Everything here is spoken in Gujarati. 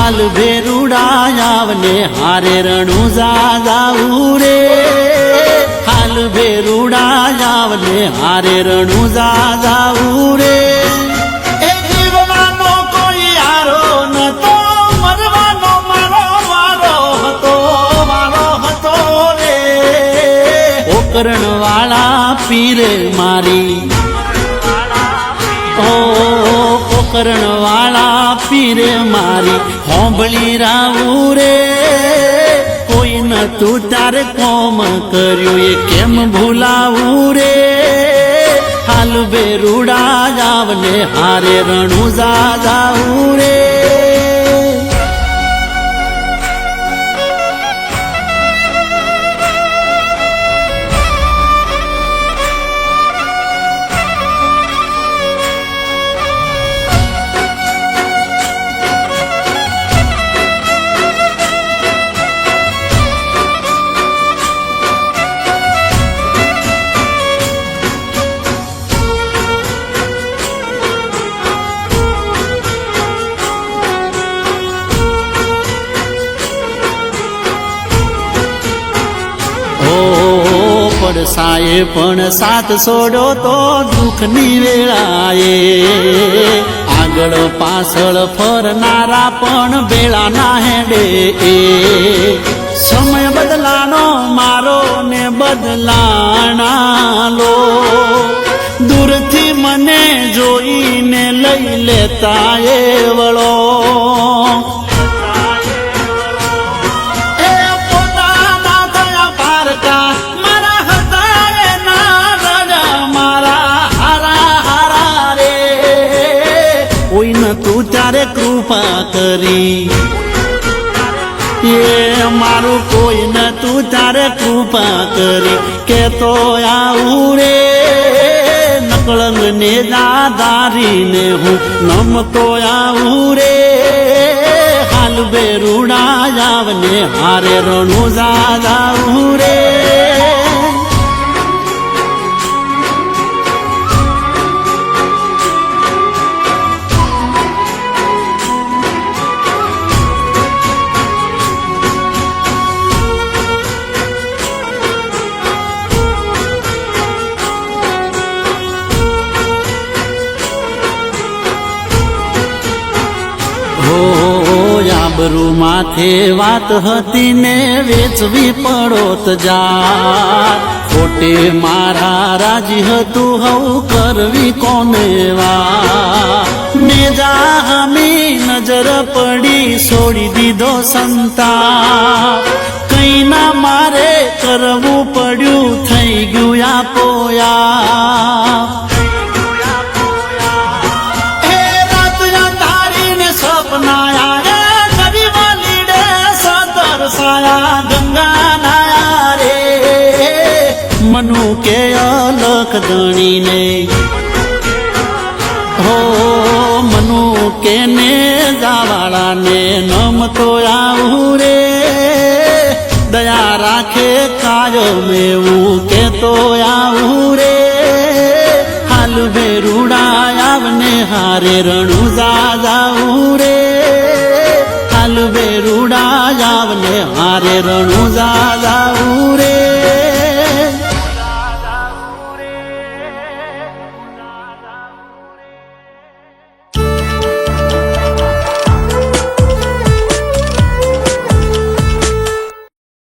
હાલ ભેરુડા આવને હારે રણુજા જાવું રે હાલ ભેરુડા આવને હારે રણુજા જાવું રે એ જીવવાનો કોઈ હારો નતો મરવાનો મારો વારો હતો રે ઓકરણ વાળા પીરે મારી પોકરણ વાળા પીરે મારી હોંભળી રાવું રે કોઈ નતું તારે કોમ કર્યું એ કેમ ભૂલાવું રે હાલ ભેરુડા આવને હારે રણુજા જાવું રે પડસાએ પણ સાથ છોડો તો દુઃખની વેળાએ આગળ પાછળ ફરનારા પણ બેળા ના હેડે સમય બદલાનો મારો ને બદલાણા લો દૂરથી મને જોઈને લઈ લેતા એ વળો તું ત્યારે કૃપા કરી એ મારું કોઈ ન તું ત્યારે કૃપા કરી કે તો આવું રે નકળંગ ને દાદારીને હું નમતો આવું રે હાલ ભેરુડા આવને હારે રણુજા જાવું રે આબરૂ માથે વાત હતી ને વેચવી પડોત જા ખોટે મારા રાજી હતું હવ કરવી કોને વા મેજા હમી નજર પડી છોડી દીધો સંતા કઈ ના મારે કરવું પડ્યું થઈ ગયું આપોયા ગંગા નાયા રે મનુ કે અલખ ધણીને હો મનુ કે ને જાવાળાને નમતો આવું રે દયા રાખે કાયમ એવું કેતો આવું રે હાલ ભેરુડા આવને હારે રણુજા જાવું રે હાલ ભેરુડા આવને હારે રણુજા